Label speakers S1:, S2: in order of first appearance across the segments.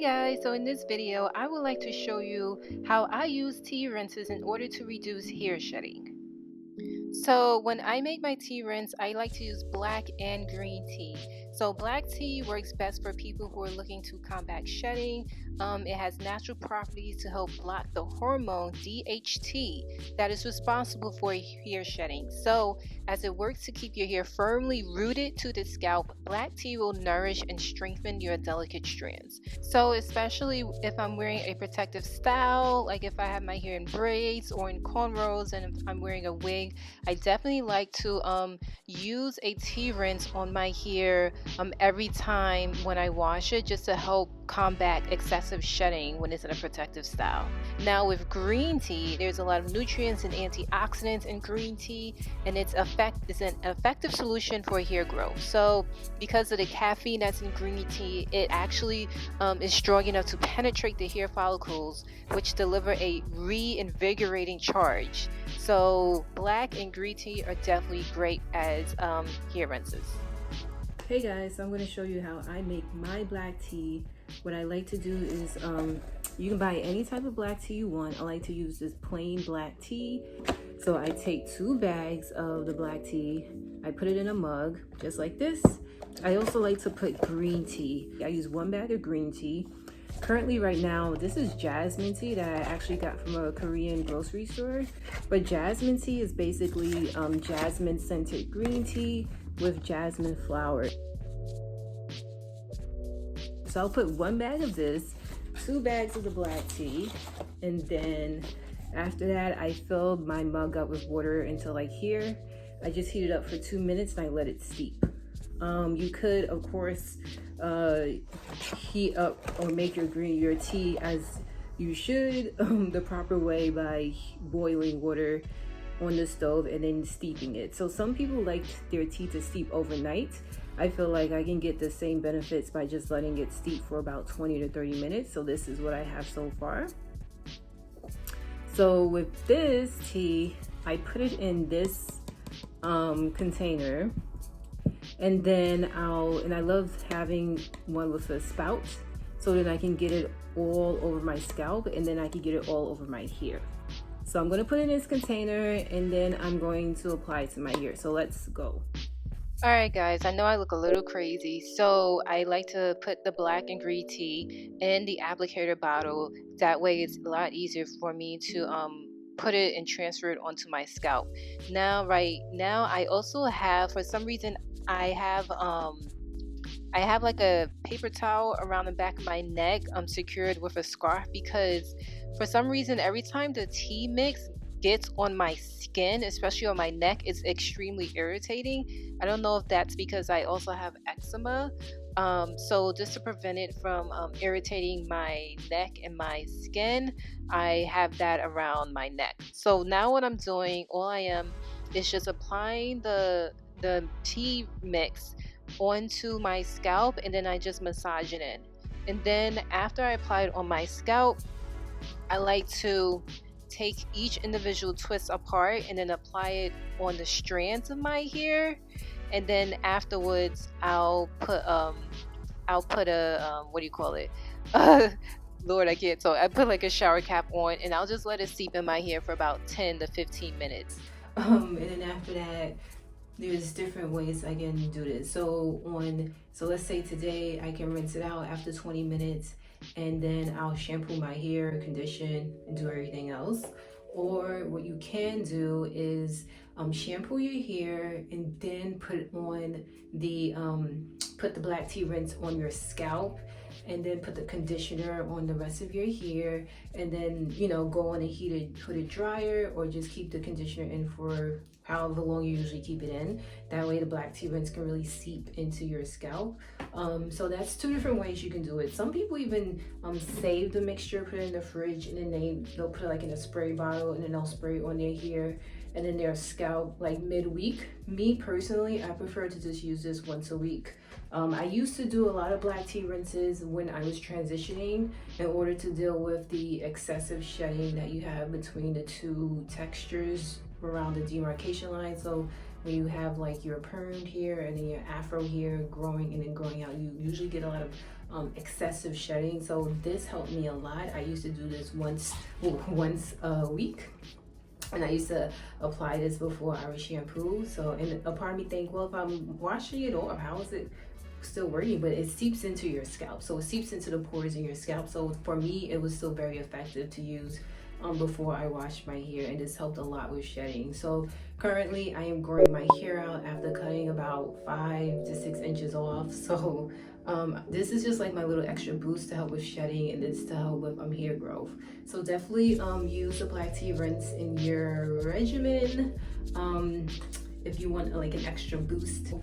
S1: Hey guys, so in this video, I would like to show you how I use tea rinses in order to reduce hair shedding. So when I make my tea rinse, I like to use black and green tea. So black tea works best for people who are looking to combat shedding. It has natural properties to help block the hormone DHT that is responsible for hair shedding. So as it works to keep your hair firmly rooted to the scalp, black tea will nourish and strengthen your delicate strands. So especially if I'm wearing a protective style, like if I have my hair in braids or in cornrows and if I'm wearing a wig, I definitely like to use a tea rinse on my hair every time when I wash it, just to help combat excessive shedding when it's in a protective style. Now with green tea, there's a lot of nutrients and antioxidants in green tea, and it's an effective solution for hair growth. So because of the caffeine that's in green tea, it actually is strong enough to penetrate the hair follicles, which deliver a reinvigorating charge. So black and green tea are definitely great as hair rinses.
S2: Hey guys, so I'm going to show you how I make my black tea. What I like to do is, you can buy any type of black tea you want. I like to use this plain black tea. So I take 2 bags of the black tea. I put it in a mug, just like this. I also like to put green tea. I use 1 bag of green tea. Currently right now, this is jasmine tea that I actually got from a Korean grocery store. But jasmine tea is basically jasmine scented green tea with jasmine flower. So I'll put 1 bag of this, 2 bags of the black tea, and then after that I filled my mug up with water until like here. I just heat it up for 2 minutes and I let it steep. You could of course heat up or make your tea as you should the proper way by boiling water on the stove and then steeping it. So some people like their tea to steep overnight. I feel like I can get the same benefits by just letting it steep for about 20 to 30 minutes. So this is what I have so far. So with this tea, I put it in this container, and then I love having one with a spout so that I can get it all over my scalp, and then I can get it all over my hair. So I'm going to put it in this container and then I'm going to apply it to my hair. So let's go.
S1: Alright guys, I know I look a little crazy, so I like to put the black and green tea in the applicator bottle. That way it's a lot easier for me to put it and transfer it onto my scalp. Now right now I also have, for some reason, I have like a paper towel around the back of my neck secured with a scarf, because for some reason every time the tea mix gets on my skin, especially on my neck, it's extremely irritating. I don't know if that's because I also have eczema. So just to prevent it from irritating my neck and my skin, I have that around my neck. So now what I'm doing, all I am is just applying the tea mix onto my scalp, and then I just massage it in. And then after I apply it on my scalp, I like to take each individual twist apart and then apply it on the strands of my hair. And then afterwards I'll put a what do you call it, Lord, I can't talk. I put like a shower cap on, and I'll just let it seep in my hair for about 10 to 15 minutes.
S2: And then after that, there's different ways I can do this. So let's say today I can rinse it out after 20 minutes, and then I'll shampoo my hair, condition, and do everything else. Or what you can do is shampoo your hair and then put the black tea rinse on your scalp, and then put the conditioner on the rest of your hair, and then go on a hooded dryer, or just keep the conditioner in for however long you usually keep it in. That way the black tea rinse can really seep into your scalp. So that's 2 different ways you can do it. Some people even save the mixture, put it in the fridge, and then they'll put it like in a spray bottle, and then they'll spray it on their hair and then their scalp like midweek. Me personally, I prefer to just use this once a week. I used to do a lot of black tea rinses when I was transitioning, in order to deal with the excessive shedding that you have between the 2 textures around the demarcation line. So when you have like your permed hair and then your afro hair growing and then growing out, you usually get a lot of excessive shedding. So this helped me a lot. I used to do this once a week, and I used to apply this before I would shampoo. So, and a part of me think, well, if I'm washing it off, how is it still working? But it seeps into your scalp, so it seeps into the pores in your scalp. So for me, it was still very effective to use before I washed my hair, and this helped a lot with shedding. So currently I am growing my hair out after cutting about 5 to 6 inches off. So this is just like my little extra boost to help with shedding, and this to help with hair growth. So definitely use the black tea rinse in your regimen if you want like an extra boost.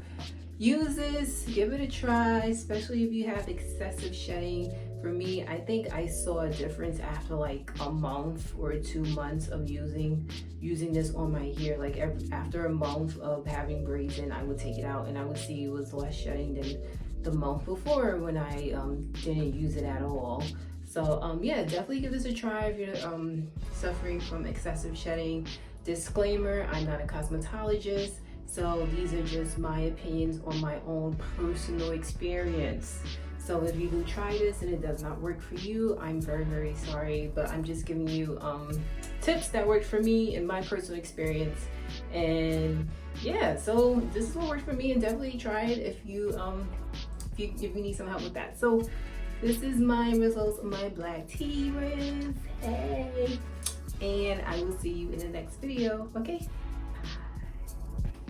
S2: Use this, give it a try, especially if you have excessive shedding. For me, I think I saw a difference after like a month or 2 months of using this on my hair. Like after a month of having braids in, I would take it out and I would see it was less shedding than the month before when I didn't use it at all. So yeah, definitely give this a try if you're suffering from excessive shedding. Disclaimer, I'm not a cosmetologist, so these are just my opinions on my own personal experience. So if you do try this and it does not work for you, I'm very, very sorry, but I'm just giving you tips that worked for me in my personal experience. And yeah, so this is what worked for me, and definitely try it if you need some help with that. So this is my results of my black tea rinse. Hey, and I will see you in the next video. Okay.